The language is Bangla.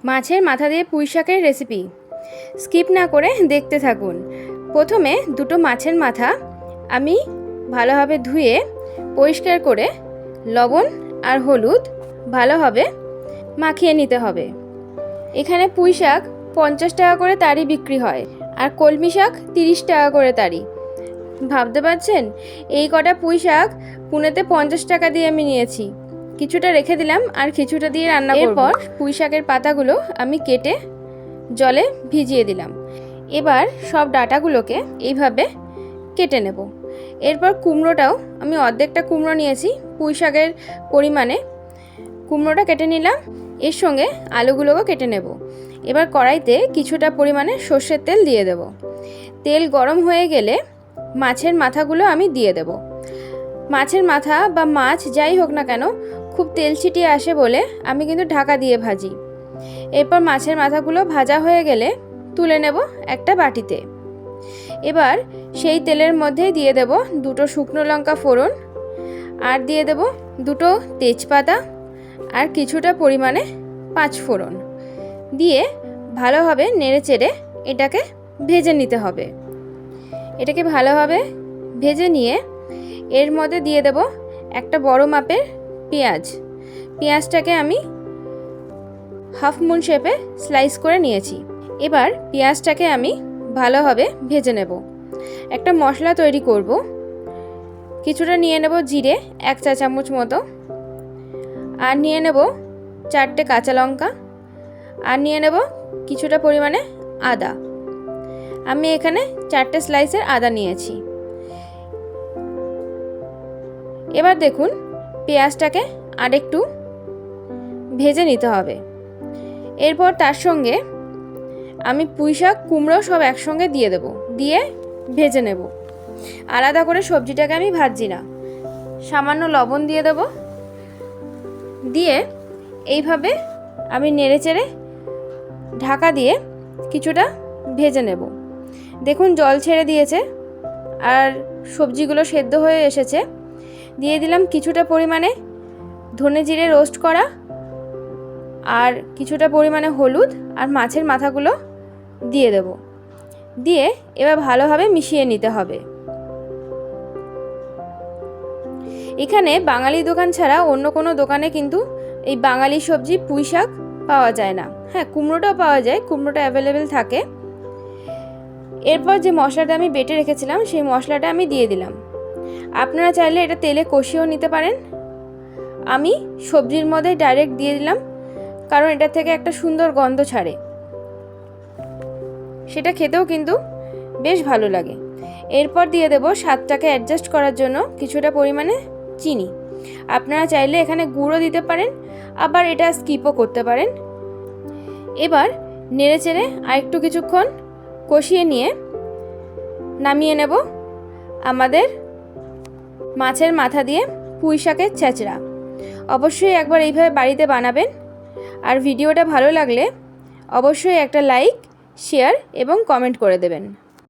মাছের মাথা দিয়ে পুঁই শাকের রেসিপি স্কিপ না করে দেখতে থাকুন। প্রথমে দুটো মাছের মাথা আমি ভালোভাবে ধুয়ে পরিষ্কার করে লবণ আর হলুদ ভালোভাবে মাখিয়ে নিতে হবে। এখানে পুঁই শাক 50 টাকা করে তারি বিক্রি হয় আর কলমি শাক 30 টাকা করে তারি। ভাবতে পারছেন, এই কটা পুঁই শাক পুনেতে 50 টাকা দিয়ে আমি নিয়েছি। কিছুটা রেখে দিলাম আর কিছুটা দিয়ে রান্না করব। এরপর পুঁই শাকের পাতাগুলো আমি কেটে জলে ভিজিয়ে দিলাম। এবার সব ডাঁটাগুলোকে এইভাবে কেটে নেব। এরপর কুমড়োটাও আমি অর্ধেকটা কুমড়ো নিয়েছি পুঁই শাকের পরিমাণে। কুমড়োটা কেটে নিলাম, এর সঙ্গে আলুগুলোও কেটে নেব। এবার কড়াইতে কিছুটা পরিমাণে সর্ষের তেল দিয়ে দেব। তেল গরম হয়ে গেলে মাছের মাথাগুলো আমি দিয়ে দেব। মাছের মাথা বা মাছ যাই হোক না কেন খুব তেল ছিটিয়ে আসে বলে আমি কিন্তু ঢাকা দিয়ে ভাজি। এরপর মাছের মাথাগুলো ভাজা হয়ে গেলে তুলে নেব একটা বাটিতে। এবার সেই তেলের মধ্যেই দিয়ে দেব দুটো শুকনো লঙ্কা ফোড়ন, আর দিয়ে দেব দুটো তেজপাতা আর কিছুটা পরিমাণে 5 ফোড়ন দিয়ে ভালোভাবে নেড়েচেড়ে এটাকে ভেজে নিতে হবে। এটাকে ভালোভাবে ভেজে নিয়ে এর মধ্যে দিয়ে দেব একটা বড় মাপের পেঁয়াজ। পেঁয়াজটাকে আমি হাফ মুন শেপে স্লাইস করে নিয়েছি। এবার পেঁয়াজটাকে আমি ভালোভাবে ভেজে নেব। একটা মশলা তৈরি করব। কিছুটা নিয়ে নেব জিরে 1 চা চামচ মতো, আর নিয়ে নেব 4টে কাঁচা লঙ্কা, আর নিয়ে নেব কিছুটা পরিমাণে আদা। আমি এখানে 4টে স্লাইসের আদা নিয়েছি। এবার দেখুন পেঁয়াজটাকে আরেকটু ভেজে নিতে হবে। এরপর তার সঙ্গে আমি পুঁই শাক কুমড়ো সব একসঙ্গে দিয়ে দেব, দিয়ে ভেজে নেব। আলাদা করে সবজিটাকে আমি ভাজছি না। সামান্য লবণ দিয়ে দেব, দিয়ে এইভাবে আমি নেড়েচেড়ে ঢাকা দিয়ে কিছুটা ভেজে নেব। দেখুন জল ছেড়ে দিয়েছে আর সবজিগুলো সেদ্ধ হয়ে এসেছে। দিয়ে দিলাম কিছুটা পরিমাণে ধনে জিরে রোস্ট করা, আর কিছুটা পরিমাণে হলুদ, আর মাছের মাথাগুলো দিয়ে দেব। দিয়ে এবার ভালোভাবে মিশিয়ে নিতে হবে। এখানে বাঙালি দোকান ছাড়া অন্য কোনো দোকানে কিন্তু এই বাঙালি সবজি পুঁই শাক পাওয়া যায় না। হ্যাঁ, কুমড়োটাও পাওয়া যায়, কুমড়োটা অ্যাভেলেবেল থাকে। এরপর যে মশলাটা আমি বেটে রেখেছিলাম সেই মশলাটা আমি দিয়ে দিলাম। আপনারা চাইলে এটা তেলে কষিয়েও নিতে পারেন। আমি সবজির মধ্যে ডাইরেক্ট দিয়ে দিলাম, কারণ এটা থেকে একটা সুন্দর গন্ধ ছাড়ে, সেটা খেতেও কিন্তু বেশ ভালো লাগে। এরপর দিয়ে দেব স্বাদটাকে অ্যাডজাস্ট করার জন্য কিছুটা পরিমাণে চিনি। আপনারা চাইলে এখানে গুঁড়ো দিতে পারেন, আবার এটা স্কিপও করতে পারেন। এবার নেড়েচেড়ে আরেকটু কিছুক্ষণ কষিয়ে নিয়ে নামিয়ে নেব আমাদের মাছের মাথা দিয়ে পুঁই শাকের ছেঁচড়া। অবশ্যই একবার এইভাবে বাড়িতে বানাবেন। আর ভিডিওটা ভালো লাগলে অবশ্যই একটা লাইক, শেয়ার এবং কমেন্ট করে দেবেন।